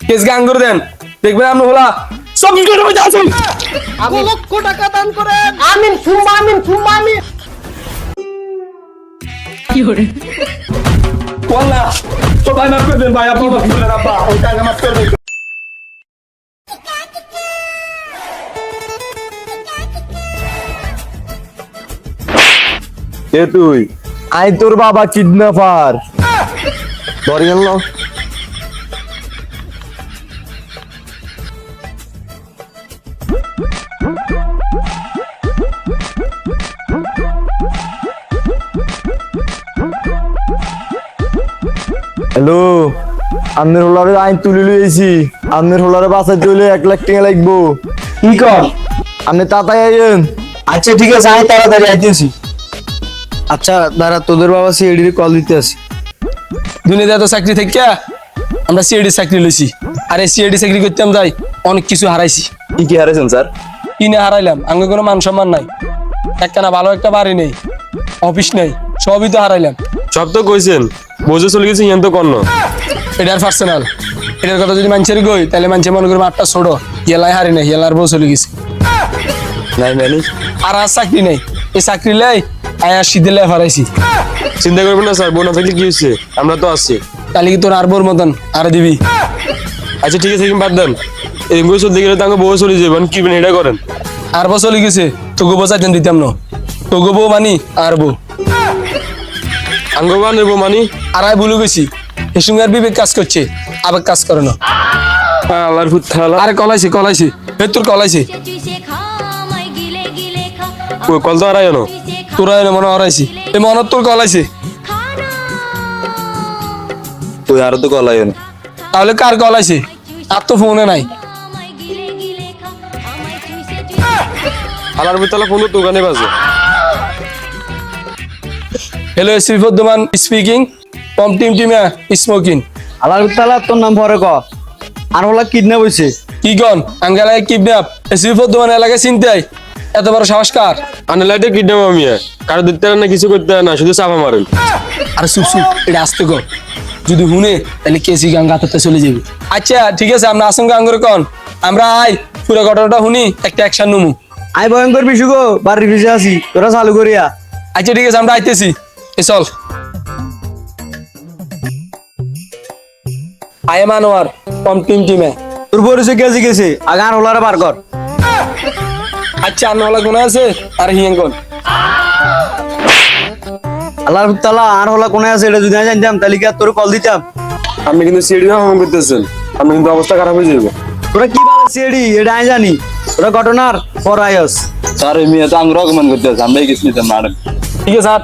Case গান করে দেন, দেখবেন আপনি হলা সব করে মধ্যে আছেন। আমি লক্ষ টাকা দান করেন। আমিন সুম্মা আমিন সুম্মা আমিন। কি করে বললা তো ভাই মাফ করে দেন ভাই, আপনি মাফ করে দেন আব্বা, ওই টাকা মাফ করে দেন। কে তুই? আই তোর বাবা কিডন্যাপার। ধরে গেল। হ্যালো, আমনের হোলারে আইন তুলে লইছি। আমনের হোলারে বাঁচাইতে হইলে 1 লাখ টাকা লাগবো। কি কর? আপনি তাড়াতাড়ি আইয়েন। আচ্ছা ঠিক আছে, আমি তাড়াতাড়ি আইতেছি। আচ্ছা দাঁড়া, তোদের বাবা সিআইডি কল দিতে আসি। দুনিয়াতে এত চাকরি থেকে আমরা সিআইডি চাকরি লইছি, আর এই সিআইডি চাকরি করতাম যাই অনেক কিছু হারাইছি। কি কি হারাইছেন স্যার? কিনে হারাইলাম, আঙ্গে কোনো মান সম্মান নাই, একখানা ভালো একটা বাড়ি নেই, অফিস নেই, সবই তো হারাইলাম। সব তো কইছেন, বোঝে চলে গেছে ইয়ান তো কর্ণ। এটার পার্সোনাল, এটার কথা যদি মানুষের গই তাহলে মানুষে মনে করবে আটটা ছোট ইয়েলাই হারি নাই, ইয়েলার বউ চলে গেছে। নাই মানে আর চাকরি নেই, এই চাকরি লাই আয়া শীতে লাই হারাইছি। চিন্তা করবেন না স্যার, বোন থাকলে কি হয়েছে, আমরা তো আছি। তাহলে কি তোর আর বউর মতন আর দিবি? আচ্ছা ঠিক আছে, বাদ দেন। এরকম করে চলতে গেলে তাকে বউ চলে যাবেন, কি এটা করেন। আর বউ চলে গেছে, তোকে বউ চাইতেন দিতাম না, তোকে বউ মানি আর বউ আঙ্গবান নেবো মানি। আর আয় ভুলে গেছি, এর সঙ্গে আর বিবেক কাজ করছে, আবেগ কাজ করে না। আল্লাহর ফুট থালা। আরে কলাইছে কলাইছে, হে তোর কলাইছে, কল তো হারাই না। তোরা এনে মনে হরাইছি, এই মনত তোর কলাইছে। তুই আরো তো কল আইয়েন। তাহলে কার কলাইছে? আর তো ফোনে নাই। আল্লাহর ফুট থালা ফোন তো দোকানে বাজে। হ্যালো, শ্রীফদ্দমান স্পিকিং ফ্রম টিম স্মোকিং। আল্লাহর তাআলা তোর নাম পরে ক। আর হলা কিডন্যাপ হইছে। কি গন আঙ্গালায় কিডন্যাপ? শ্রীফদ্দমান এলাকায় চিনতে আই, এত বড় সাহস কার? আনে লাইটে কিডন্যাপ আমি কারো দিতে না, কিছু করতে না, শুধু চাপা মারেন। আরে চুপ চুপ, এটা আসতে কর, যদি হুনে তাহলে কেসি গাঙ্গাতে চলে যাবে। আচ্ছা ঠিক আছে, আমরা আশঙ্কা আঙ্গুর কন, আমরা আই পুরো ঘটনাটা শুনি, একটা অ্যাকশন নমু। আই ভয়ঙ্কর বিশু গো, বাড়ির পিছে আছি, তোরা চালু করিয়া। আচ্ছা ঠিক আছে, আমরা আইতেছি, এ চল। আই এম আনোয়ার ফ্রম টিমে। তোর পরিচয় গেছে গেছে, আগে আর হোলারে বার কর। আচ্ছা আনোয়ালা কোন আছে আর হিয়াং কোন? আল্লাহর তাআলা আর হোলা কোনে আছে এটা যদি আমি জানতাম তাহলে কি আর তোর কল দিতাম? আপনি কিন্তু সিঁড়ি ভ্রমণ করতেছেন, আপনি কিন্তু অবস্থা খারাপ হয়ে যাবে। তোরা কি বলে সিআইডি এটা আমি জানি, তোরা ঘটনার পর আইস। স্যার এমনি তো আঙ্গুর অপমান করতে আছে, আমরা কিছু নিতাম ম্যাডাম। ঠিক আছে স্যার।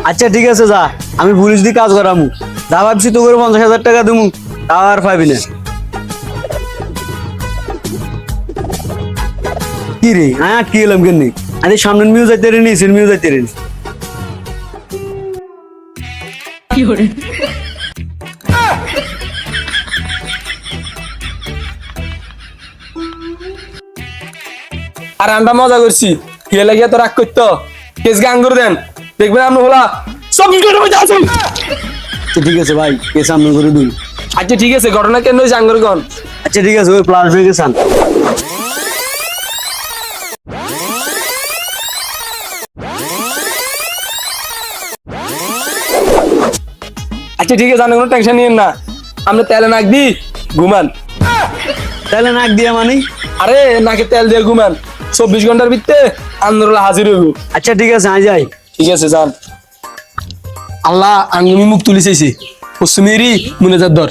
আচ্ছা ঠিক আছে যা, আমি পুলিশ দিয়ে কাজ করামু। যা ভাবছি তো করে 50,000 টাকা দিমু, তাও আর পাবি না। কি রে আটকে এলাম কেন? আমি সামনের মিউ যাইতে রে, নিচের মিউ যাইতে রে। কি করে আর আমরা মজা করছি, হিয়ে লাগিয়ে তো রাগ করতো, কেস গান করে দেন, দেখবেন আপনি হলা সব করে মধ্যে আছেন। ঠিক আছে ভাই, কে সামনে করে দিই। আচ্ছা ঠিক আছে, ঘটনা কেন হয়েছে আঙ্গুর কন? আচ্ছা ঠিক আছে, ওই প্লাস হয়ে গেছেন। আচ্ছা ঠিক আছে, আপনি কোনো টেনশন নিয়েন না, আপনি তেলে নাক দি ঘুমান। তাহলে নাক দিয়া মানে? আরে নাকে তেল দিয়ে ঘুমান, 24 ঘন্টার ভিতরে আন্দোলন হাজির হইব। আচ্ছা ঠিক আছে, আমি যাই। ঠিক আছে যান। আল্লাহ আঙ্গুমি মুখ তুলি চাইছি, পশ্চিমেরই মুনেজার দর।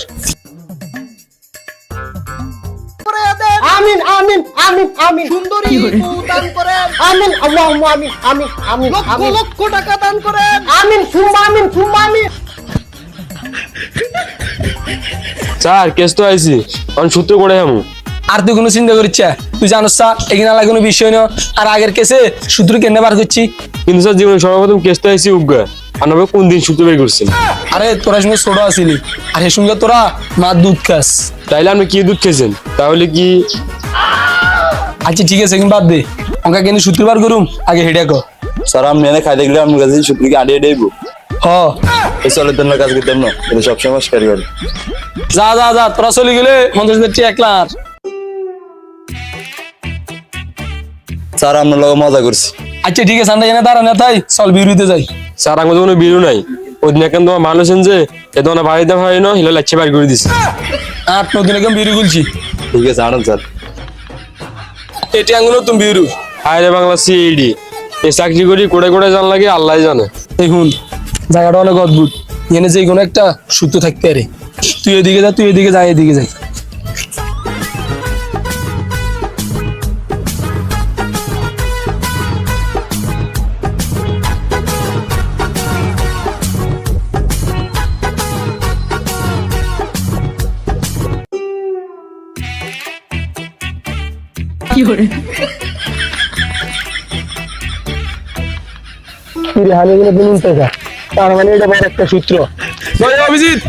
আমিন আমিন আমিন আমিন। সুন্দরী বউ দান করেন। আমিন আল্লাহুম্মা আমিন আমিন আমিন। লক্ষ লক্ষ টাকা দান করেন। আমিন সুম্মা আমিন সুম্মা আমিন। স্যার কেস তো আইছি, অন সূত্র করে আমি। আর তুই কোনো চিন্তা করিস, তুই জানোস স্যার এখানে আলাদা কোনো বিষয় না, আর আগের কেসে সূত্র কেন বার করছি। কিন্তু স্যার জীবনে সর্বপ্রথম কেস তো আইছি উগা, আর আমরা কোন দিন সূত্র বের করছেন? আরে তোরা সঙ্গে ছোট আসিলি, আর এর সঙ্গে তোরা মা দুধ খাস। তাইলে আপনি কি দুধ খেয়েছেন? তাহলে কি? আচ্ছা ঠিক আছে, কিন্তু বাদ দে, অঙ্কা কেন সূত্র বার করুম, আগে হেডে কর। স্যার আমি এনে খাইতে গেলে আমার কাছে সত্যি কি আড়িয়ে দেবো? হ এই চলে তোর কাজ করতাম না এটা সব সংস্কারী হল যা যা যা তোরা চলে গেলে 50,000 টাকা এক লাখ। স্যার আমরা লোক মজা করছি আচ্ছা ঠিক আছে, আমরা এখানে দাঁড়ানো তাই চল বিরুদ্ধে যাই। স্যার আমার কোনো বিরু নাই ওই দিন এখন তোমার মানুষেন যে এ তোমার বাড়িতে হয় না হিলো লাচ্ছে বাড়ি করে দিছে। 8-9 দিন এখন বিরু খুলছি, ঠিক আছে আনন্দ স্যার এটি আঙ্গুলো তুমি বিরু। হায়রে বাংলা সিএডি এই চাকরি করি কোড়ে কোড়ে জান লাগে আল্লাহ জানে। দেখুন জায়গাটা অনেক অদ্ভুত, এনে যে কোনো একটা সূত্র থাকতে পারে। তুই এদিকে যা, তুই এদিকে যা, এদিকে যাই। Fiore, কিরে হানি গুলো তুমি টাকা, তার মানে এটা বড় একটা সূত্র। জয় অভিজিৎ,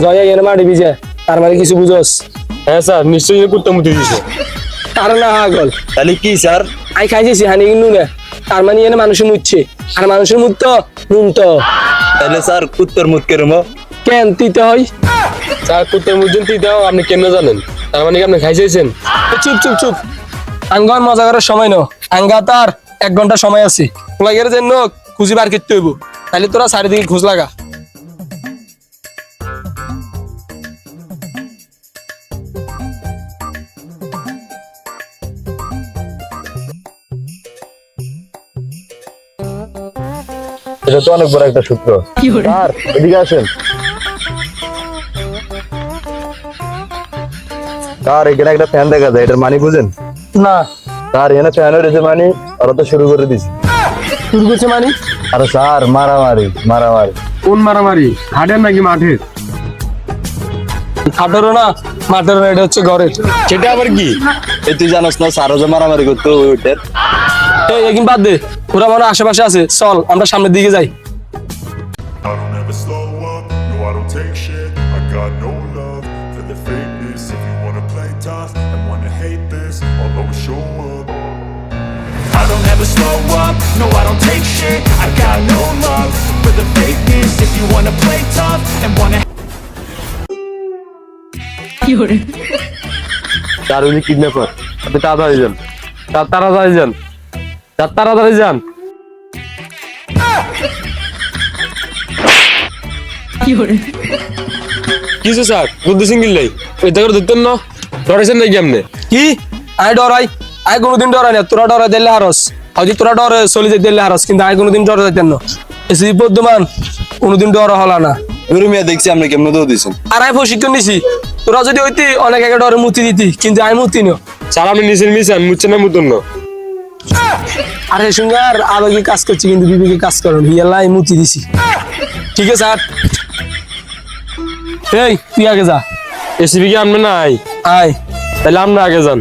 জয় এর মাটি বিজে, তার মানে কিছু বুঝোস? হ্যাঁ স্যার নিশ্চয়ই কুত্তা মুতি দিছে। তার না আগল তাহলে কি স্যার আই খাইছি হানি কিন্তু না, তার মানে এনে মানুষের মুচ্ছে, আর মানুষের মুখ তো নুন তো। তাহলে স্যার কুত্তর মুখ কেরম কেন তিতে হয়? স্যার কুত্তার মুতি দিতেও আপনি কেন জানেন? তার মানে কি আপনি খাইছেন? চুপ চুপ চুপ, আঙ্গার মজা করার সময় ন, আঙ্গা তার 1 ঘন্টা সময় আছে। লাগের জন্য খুঁজি বার করতে হইব, তাহলে তোরা চারিদিকে খোঁজ লাগা। এটা তো অনেক বড় একটা সূত্র Fiore, স্যার এদিকে আসেন স্যার এখানে একটা ফ্যান দেখা যায় এটার মানি বুঝেন না স্যার এখানে ফ্যান হয়েছে মানি ওরা তো শুরু করে দিছে শুরু করছে মানে? আরে স্যার মারামারি মারামারি কোন মারামারি, হাটের নাকি মাঠের? হাটেরও না মাঠেরও না, এটা হচ্ছে ঘরের। সেটা আবার কি এই তুই জানোস না স্যারও যে মারামারি করতো ওইটার এই একদিন বাদ দে, ওরা মনে হয় আশেপাশে আছে, চল আমরা সামনের দিকে যাই। I don't ever slow up, no I don't take shit. I got no love for the fakeness. If you wanna play tough and wanna hate this, I'll always show up. I don't ever slow up, no I don't take shit. I got no love for the fakeness. If you wanna play tough and wanna Fiore, sir উনি kidnapper, আপনি তাড়াতাড়ি যান, তাড়াতাড়ি যান, তাড়াতাড়ি যান। Fiore, কিছু sir দুধ সিঙ্গিল নাই এটা করে ধরতেন না, ডরেছেন নাকি আপনি? কি আই ডরাই? আই কোনোদিন ডরাই না, তোরা ডরাই দিলে হারস, হয়তো তোরা ডরে চলে যেতে দিলে হারস, কিন্তু আই কোনোদিন ডরা যাইতেন না। এসি বর্ধমান কোনোদিন ডরা হলা না। গুরু মিয়া দেখছি আপনি কেমন দৌড় দিয়েছেন আর আই প্রশিক্ষণ নিছি, তোরা যদি হইতি অনেক আগে ডরে মুতি দিতি, কিন্তু আমি মুতি না। স্যার আপনি নিচের মিশান মুচ্ছেন না মুতুন না। আর এর সঙ্গে আর আবেগে কাজ করছি, কিন্তু বিবেকে কাজ করেন, হিয়ালাই মুতি দিছি। ঠিক আছে স্যার, এই তুই আগে যা। এসিবি কি আনবে নাই? আয় তাহলে আমরা আগে যান।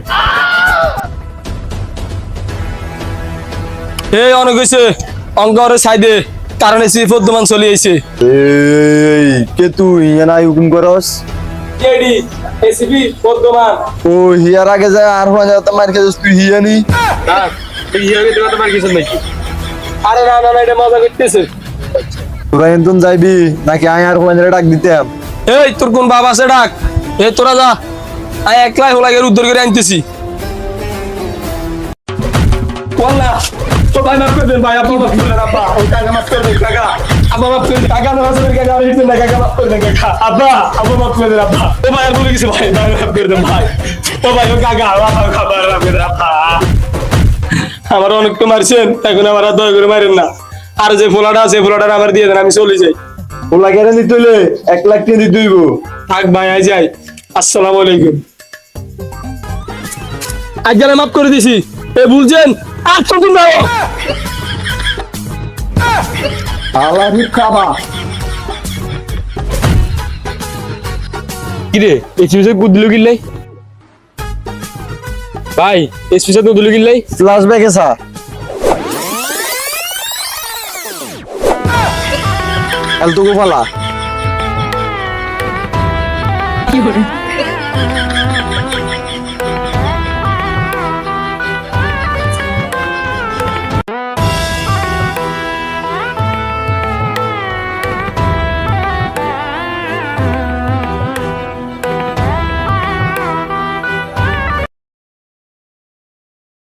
এই অনেক হয়েছে, অঙ্ক ওরে সাইডে, কারণ এসি বর্ধমান চলে আইছে। এই কে তুই এনাই হুকুম করস কেডি এসিবি বর্ধমান। ও হিয়ার আগে যায় আর হওয়া যায় মার খেয়ে তুই হিয়ানি স্যার এই হিয়াকে দেওয়া তোমার কিছু নাকি? আরে না না না, এটা মজা করতেছে। তোরা এনতুন যাইবি নাকি আয় আর হওয়া ডাক দিতাম এই তোর কোন বাবা আছে ডাক, এই তোরা যা, আমি একলাই হোলাগের উদ্ধার করে আনতেছি। বললা তো ভাই মাফ করে দেন, ভাই আপনি মাফ করে দেন, আব্বা ওই কাকা মাফ করে দেন, কাকা আব্বা মাফ করে দেন, কাকা নামাজ পড়ে কাকা আমি হিসেবে কাকা মাফ করে দেন, কাকা আব্বা আব্বা মাফ করে দেন, আব্বা ও ভাই আর বলে গেছে, ভাই ভাই মাফ করে দেন, ভাই ও ভাই ও কাকা আব্বা খাবার মাফ করে দেন, আব্বা আমার অনেক তো মারছেন, এখন আমার আর দয়া করে মারেন না, আর যে ফোলাটা আছে ফোলাটা আমার দিয়ে দেন, আমি চলে যাই। ওলা কেন নিতে হলে 1 লাখ টাকা দিতে হইব থাক ভাই আই যাই, আসসালামু আলাইকুম। আজ জানা মাফ করে দিছি, এ ভুলছেন আর চতুন না। আলাহি খাবা কি রে এসপি সাহেব কুদিল গিল্লাই? ভাই এসপি সাহেব কুদিল গিল্লাই? ফ্ল্যাশ ব্যাকে স্যার এলতুকু ফালা Fiore,